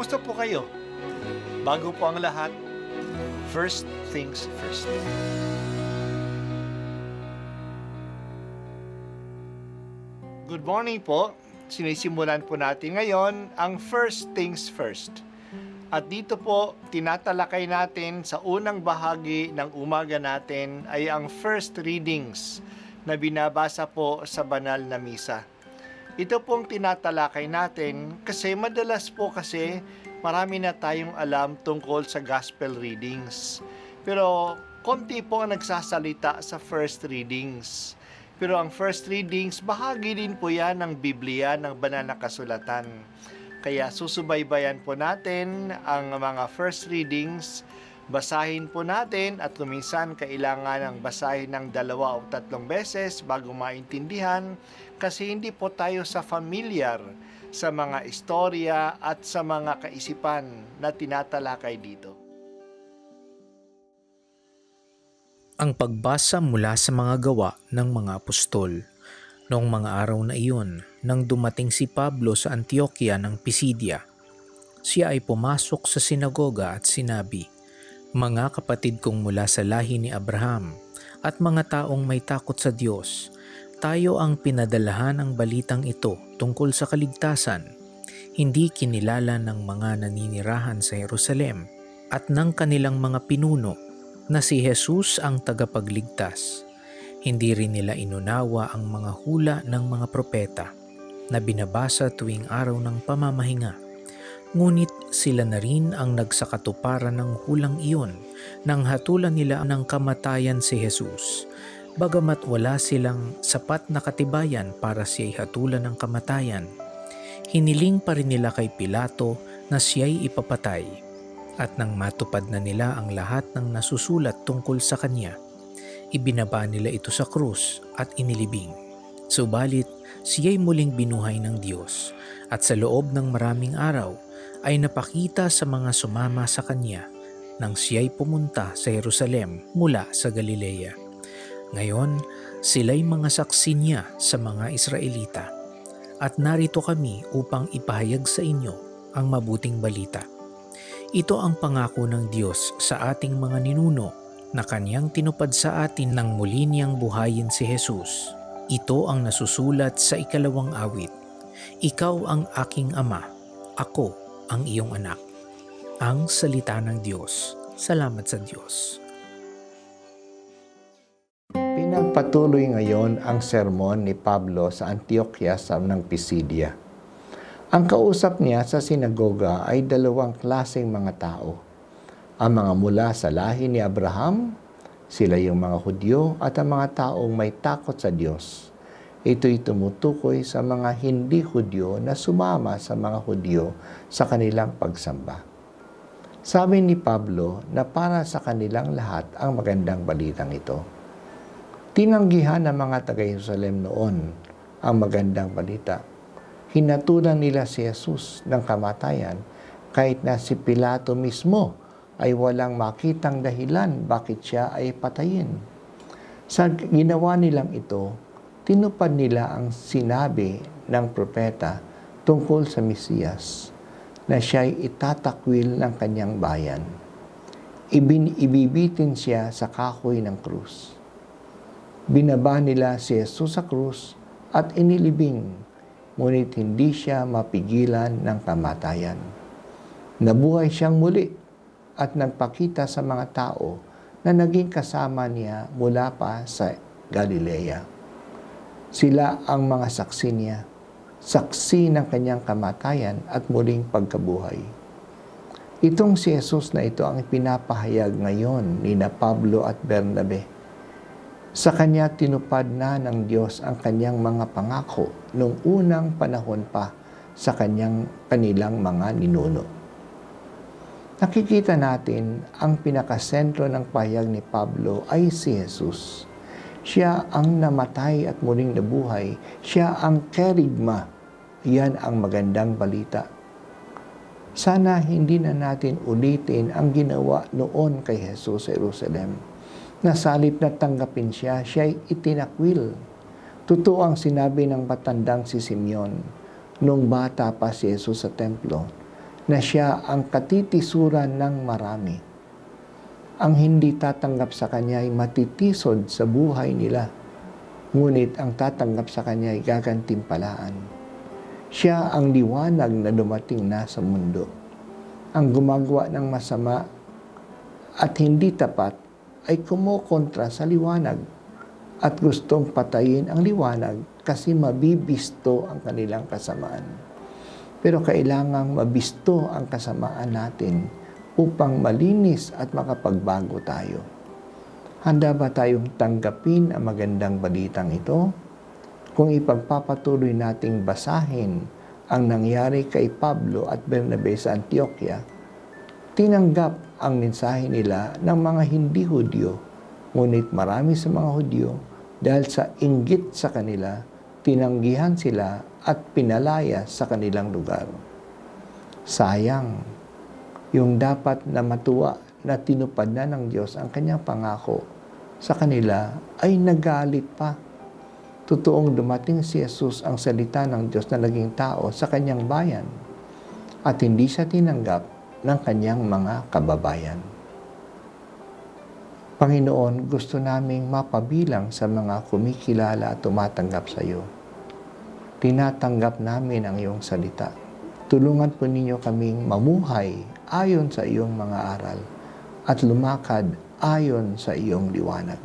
Kumusta po kayo? Bago po ang lahat, first things first. Good morning po. Sinisimulan po natin ngayon ang first things first. At dito po, tinatalakay natin sa unang bahagi ng umaga natin ay ang first readings na binabasa po sa banal na misa. Ito pong tinatalakay natin kasi madalas po kasi marami na tayong alam tungkol sa gospel readings. Pero konti po ang nagsasalita sa first readings. Pero ang first readings, bahagi din po yan ng Biblia, ng banal na kasulatan. Kaya susubaybayan po natin ang mga first readings, basahin po natin at kuminsan kailangan ng basahin ng 2 o 3 beses bago maintindihan kasi hindi po tayo familiar sa mga istorya at sa mga kaisipan na tinatalakay dito. Ang pagbasa mula sa mga gawa ng mga apostol. Noong mga araw na iyon, nang dumating si Pablo sa Antioquia ng Pisidia, siya ay pumasok sa sinagoga at sinabi, "Mga kapatid kong mula sa lahi ni Abraham at mga taong may takot sa Diyos, tayo ang pinadalahan ng balitang ito tungkol sa kaligtasan, hindi kinilala ng mga naninirahan sa Jerusalem at ng kanilang mga pinuno na si Jesus ang tagapagligtas. Hindi rin nila inunawa ang mga hula ng mga propeta na binabasa tuwing araw ng pamamahinga. Ngunit sila na rin ang nagsakatuparan ng hulang iyon nang hatulan nila ng kamatayan si Jesus. Bagamat wala silang sapat na katibayan para siya'y hatulan ng kamatayan, hiniling pa rin nila kay Pilato na siya'y ipapatay. At nang matupad na nila ang lahat ng nasusulat tungkol sa kanya, ibinaba nila ito sa krus at inilibing. Subalit, siya'y muling binuhay ng Diyos at sa loob ng maraming araw ay napakita sa mga sumama sa kanya nang siya'y pumunta sa Jerusalem mula sa Galilea. Ngayon, sila'y mga saksi niya sa mga Israelita at narito kami upang ipahayag sa inyo ang mabuting balita. Ito ang pangako ng Diyos sa ating mga ninuno na Kanyang tinupad sa atin nang muli niyang buhayin si Jesus. Ito ang nasusulat sa 2 awit. Ikaw ang aking ama, ako ang iyong anak. Ang salita ng Diyos. Salamat sa Diyos. Pinagpatuloy ngayon ang sermon ni Pablo sa Antioquia ng Pisidia. Ang kausap niya sa sinagoga ay 2 klaseng mga tao. Ang mga mula sa lahi ni Abraham, sila yung mga Hudyo at ang mga taong may takot sa Diyos. Ito'y tumutukoy sa mga hindi Hudyo na sumama sa mga Hudyo sa kanilang pagsamba. Sabi ni Pablo na para sa kanilang lahat ang magandang balitang ito. Tinanggihan ng mga taga-Jerusalem noon ang magandang balita. Hinatulan nila si Jesus ng kamatayan kahit na si Pilato mismo ay walang makitang dahilan bakit siya ay patayin. Sa ginawa nilang ito, tinupad nila ang sinabi ng propeta tungkol sa Mesiyas na siya'y itatakwil ng kanyang bayan. Ibibitin siya sa kahoy ng krus. Binaba nila si Jesus sa krus at inilibing, ngunit hindi siya mapigilan ng kamatayan. Nabuhay siyang muli at nagpakita sa mga tao na naging kasama niya mula pa sa Galilea. Sila ang mga saksi niya, saksi ng kanyang kamatayan at muling pagkabuhay. Itong si Jesus na ito ang pinapahayag ngayon ni Pablo at Bernabe. Sa kanya tinupad na ng Diyos ang kanyang mga pangako noong unang panahon pa sa kanilang mga ninuno. Nakikita natin ang pinakasentro ng pahayag ni Pablo ay si Jesus. Siya ang namatay at muling nabuhay. Siya ang kerigma. Yan ang magandang balita. Sana hindi na natin ulitin ang ginawa noon kay Jesus sa Jerusalem. Nasalip na tanggapin siya, siya'y itinakwil. Totoo ang sinabi ng matandang si Simeon, nung bata pa si Jesus sa templo, na siya ang katitisuran ng marami. Ang hindi tatanggap sa kanya ay matitisod sa buhay nila, ngunit ang tatanggap sa kanya ay gagantimpalaan. Siya ang liwanag na dumating na sa mundo. Ang gumagawa ng masama at hindi tapat ay kumukontra sa liwanag at gustong patayin ang liwanag kasi mabibisto ang kanilang kasamaan. Pero kailangang mabisto ang kasamaan natin upang malinis at makapagbago tayo. Handa ba tayong tanggapin ang magandang balitang ito? Kung ipagpapatuloy nating basahin ang nangyari kay Pablo at Bernabe sa Antioquia, tinanggap ang mensahe nila ng mga hindi Hudyo, ngunit marami sa mga Hudyo, dahil sa inggit sa kanila, tinanggihan sila at pinalaya sa kanilang lugar. Sayang, yung dapat na matuwa na tinupad na ng Diyos ang kanyang pangako sa kanila ay nagalit pa. Totoong dumating si Jesus, ang salita ng Diyos na naging tao sa kanyang bayan at hindi siya tinanggap ng kanyang mga kababayan. Panginoon, gusto naming mapabilang sa mga kumikilala at tumatanggap sa iyo. Tinatanggap namin ang iyong salita. Tulungan po ninyo kaming mamuhay ayon sa iyong mga aral at lumakad ayon sa iyong liwanag.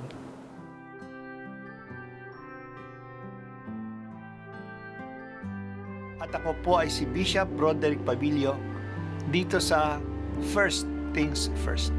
At ako po ay si Bishop Broderick Pabilio dito sa First Things First.